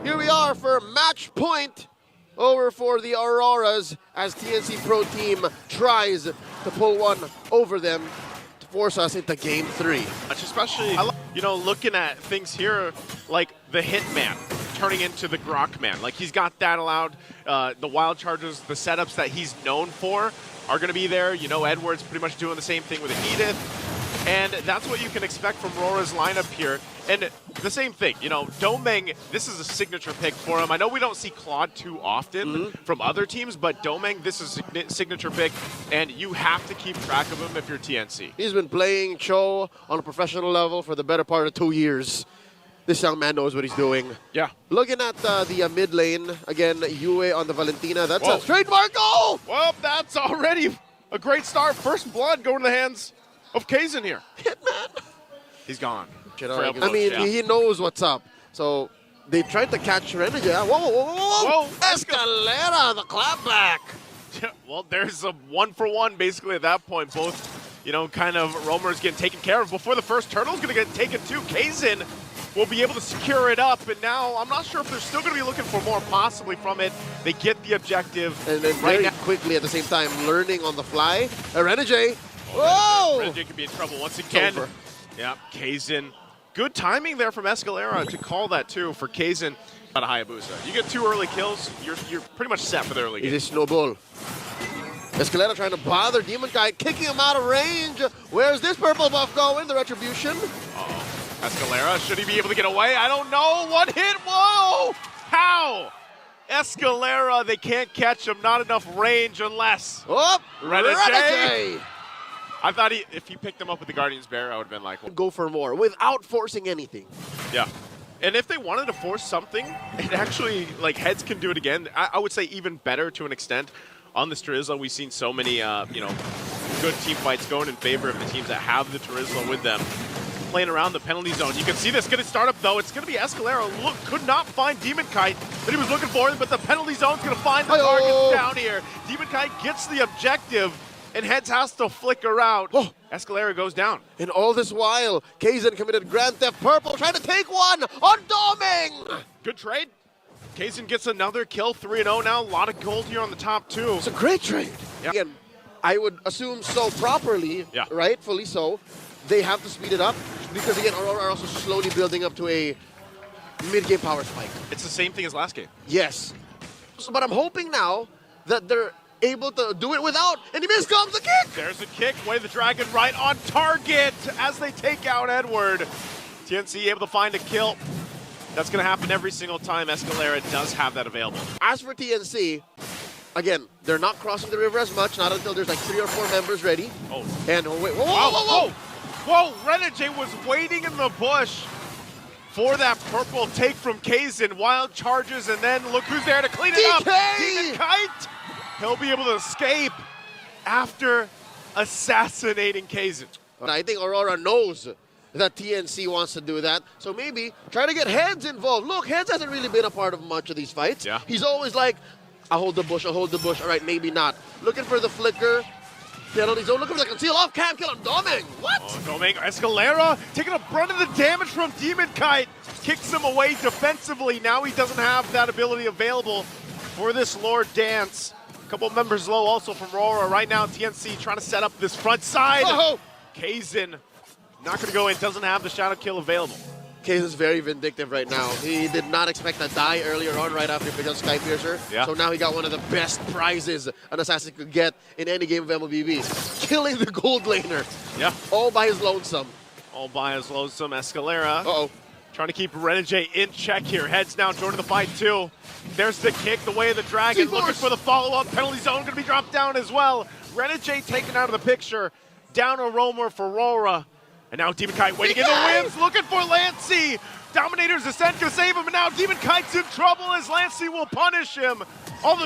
Here we are for match point over for the Auroras as TNC Pro Team tries to pull one over them to force us into game 3. Especially, you know, looking at things here like the Hitman turning into the Grokman. Like, he's got that allowed. The wild charges, the setups that he's known for are going to be there. You know, Edward's pretty much doing the same thing with Edith. And that's what you can expect from Aurora's lineup here. And the same thing, you know, Domeng, this is a signature pick for him. I know we don't see Claude too often from other teams, but Domeng, this is a signature pick, and you have to keep track of him if you're TNC. He's been playing Cho on a professional level for the better part of 2 years. This young man knows what he's doing. Yeah. Looking at the mid lane, again, Yue on the Valentina. That's a trademark goal! Well, that's already a great start. First blood going to the hands of Kaizen here. Hitman. He's gone. I mean, he knows what's up. So they tried to catch Renejay. Whoa, whoa, whoa, whoa, whoa. Escalera, the clapback. Well, there's a 1-for-1 basically at that point. Both, you know, kind of roamers getting taken care of. Before the first turtle's going to get taken too, Kaizen will be able to secure it up. And now I'm not sure if they're still going to be looking for more possibly from it. They get the objective. And then right very quickly at the same time, learning on the fly. Renejay. Whoa! Renejay could be in trouble once again. Yeah, Kaizen. Good timing there from Escalera to call that too for Kaizen. Out of Hayabusa. You get 2 early kills, you're pretty much set for the early game. It's a snowball. Escalera trying to bother Bennyqt, kicking him out of range. Where's this purple buff going? The retribution. Uh-oh. Escalera, should he be able to get away? I don't know. One hit. Whoa! How? Escalera, they can't catch him. Not enough range unless. Oh, Renejay. I thought if he picked him up with the Guardian's Bear, I would have been like, go for more without forcing anything. Yeah. And if they wanted to force something, it actually, like, Heads can do it again. I would say even better to an extent. On this Terizla, we've seen so many, you know, good team fights going in favor of the teams that have the Terizla with them. Playing around the penalty zone. You can see this going to start up, though. It's going to be Escalera. Look, could not find Bennyqt that he was looking for, but the penalty zone's going to find the targets down here. Bennyqt gets the objective, and Heads has to flicker out. Oh. Escalera goes down. And all this while, Kaizen committed Grand Theft Purple, trying to take one on Domeng. Good trade. Kaizen gets another kill, 3-0 now. A lot of gold here on the top, too. It's a great trade. Yeah. Again, I would assume so properly, rightfully so. They have to speed it up because, again, Aurora are also slowly building up to a mid-game power spike. It's the same thing as last game. Yes. So, but I'm hoping now that they're able to do it without, and he missed comes the kick! There's a kick, Way the Dragon right on target as they take out Edward. TNC able to find a kill. That's going to happen every single time. Escalera does have that available. As for TNC, again, they're not crossing the river as much, not until there's like 3 or 4 members ready. Oh. And wait, whoa, whoa, whoa, whoa! Whoa, Renejay was waiting in the bush for that purple take from Kaizen. Wild charges, and then look who's there to clean it up. Bennyqt! He'll be able to escape after assassinating Kaizen. I think Aurora knows that TNC wants to do that, so maybe try to get Heads involved. Look, Heads hasn't really been a part of much of these fights. Yeah. He's always like, I'll hold the bush, I'll hold the bush. All right, maybe not. Looking for the flicker. Penalty zone, looking for the conceal off cam kill on Domeng. What? Oh, Domeng, Escalera taking a brunt of the damage from Bennyqt. Kicks him away defensively. Now he doesn't have that ability available for this Lord Dance. A couple members low also from Aurora. Right now, TNC trying to set up this front side. Oh. Kaizen not going to go in, doesn't have the shadow kill available. Kaizen's very vindictive right now. He did not expect to die earlier on right after he picked up Skypiercer. Yeah. So now he got one of the best prizes an assassin could get in any game of MLBB. Killing the gold laner. Yeah. All by his lonesome. All by his lonesome. Escalera. Uh-oh. Trying to keep Renejay in check here. Heads now joining the fight too. There's the kick, the Way of the Dragon. Looking for the follow-up. Penalty zone going to be dropped down as well. Renejay taken out of the picture. Down a roamer for Aurora. And now Bennyqt waiting in the wings, looking for Lancey. Dominator's Ascent to save him, and now Bennyqt's in trouble as Lancey will punish him.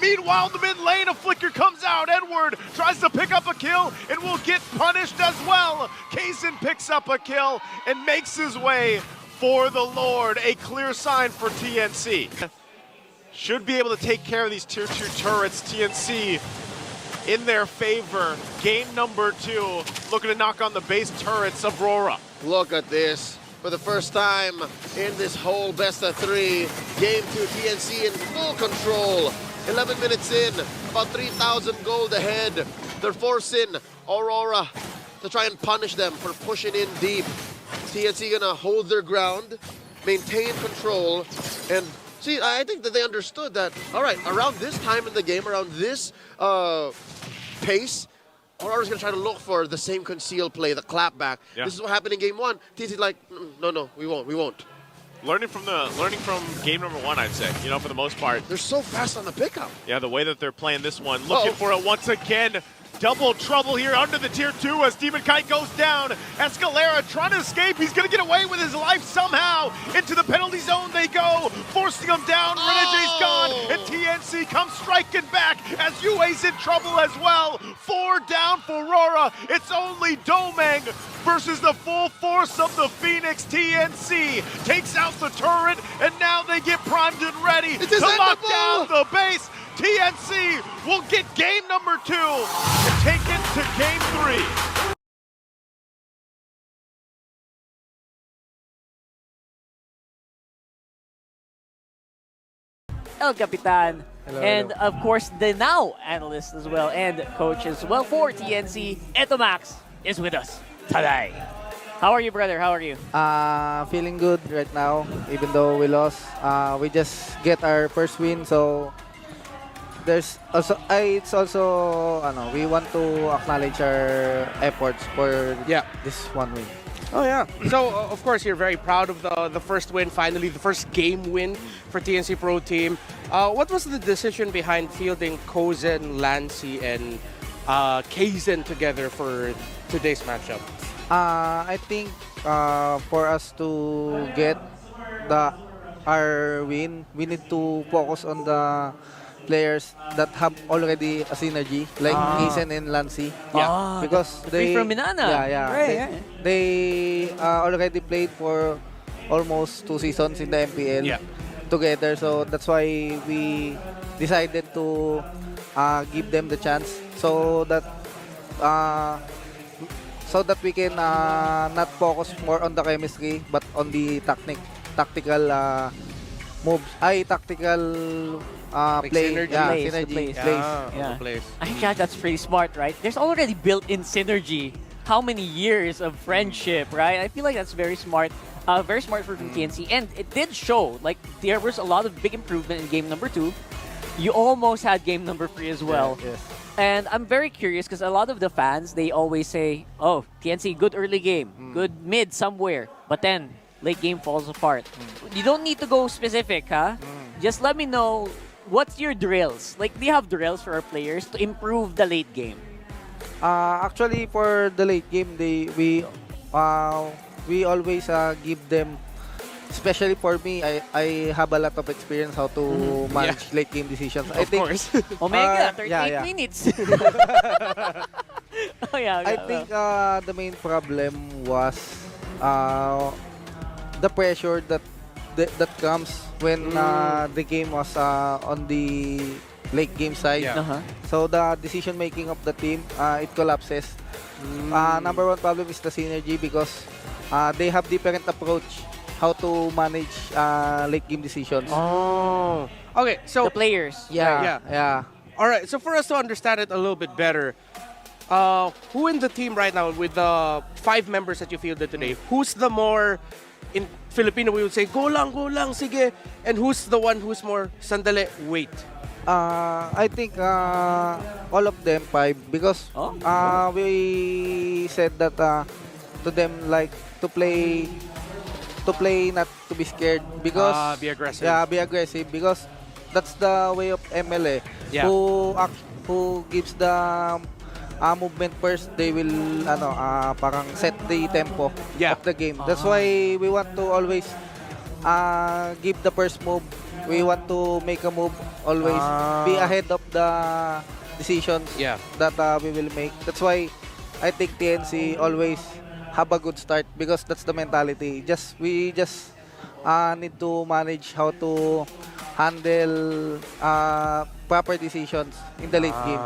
Meanwhile, in the mid lane, a flicker comes out. Edward tries to pick up a kill and will get punished as well. Kaizen picks up a kill and makes his way for the Lord. A clear sign for TNC. Should be able to take care of these tier 2 turrets. TNC in their favor. Game number 2, looking to knock on the base turrets of Aurora. Look at this. for the first time in this whole best-of-3. Game 2, TNC in full control. 11 minutes in, about 3,000 gold ahead. They're forcing AURORA to try and punish them for pushing in deep. TNC gonna hold their ground, maintain control, and see, I think that they understood that, all right, around this time in the game, around this pace, AURORA's gonna try to look for the same conceal play, the clapback. Yeah. This is what happened in game 1. TNC's like, no, we won't. Learning from game number 1, I'd say, you know, for the most part. They're so fast on the pickup. Yeah, the way that they're playing this one. Looking for it once again. Double trouble here under the tier 2 as Bennyqt goes down. As Kelra trying to escape. He's going to get away with his life somehow. Into the penalty zone they go, forcing him down. Renejay's gone, and TNC comes striking back as UA's in trouble as well. 4 down for AURORA. It's only Domeng versus the full force of the Phoenix. TNC takes out the turret, and now they get primed and ready to lock down the base. TNC will get game number 2 and take it to game 3. El Capitan, hello, and hello. of course the now analyst as well and coach as well for TNC. Eto Max is with us today. How are you, brother? How are you? Feeling good right now, even though we lost. We just get our first win, so there's also it's also we want to acknowledge our efforts for this one win. Oh yeah. So of course you're very proud of the first win, finally the first game win for TNC Pro Team. What was the decision behind fielding Kozen, Lancy, and Kaizen together for today's matchup? I think for us to get our win, we need to focus on the players that have already a synergy, like Kaizen and Lancy. Yeah. Because they from Minana. They already played for almost 2 seasons in the MPL together. So that's why we decided to give them the chance so that we can not focus more on the chemistry but on the tactical moves. Tactical play. Synergy. Plays. I think that's pretty smart, right? There's already built-in synergy. How many years of friendship, right? I feel like that's very smart. Very smart for TNC. And it did show, like, there was a lot of big improvement in game number 2. You almost had game number 3 as well. Yes. And I'm very curious because a lot of the fans, they always say, oh, TNC, good early game, good mid somewhere. But then, late game falls apart. You don't need to go specific, huh? Just let me know, what's your drills? Like, do you have drills for our players to improve the late game? Actually, for the late game, we always give them. Especially for me, I have a lot of experience how to manage late game decisions. I think Omega, 38 minutes. I think the main problem was the pressure that comes when the game was on the late game side. So the decision making of the team, it collapses. Number 1 problem is the synergy because they have different approach how to manage late game decisions. Oh, okay. So the players. Yeah. All right. So for us to understand it a little bit better, who in the team right now with the 5 members that you fielded today, who's the more, in Filipino we would say, go lang, sige, and who's the one who's more, sandali, wait? I think all of them 5 because we said that to them like to play not to be scared because be aggressive. Yeah, be aggressive because that's the way of ML. Who gives the movement first, they will parang set the tempo of the game. That's why we want to always give the first move. We want to make a move, always be ahead of the decisions that we will make. That's why I think TNC always have a good start because that's the mentality. We just need to manage how to handle proper decisions in the late game.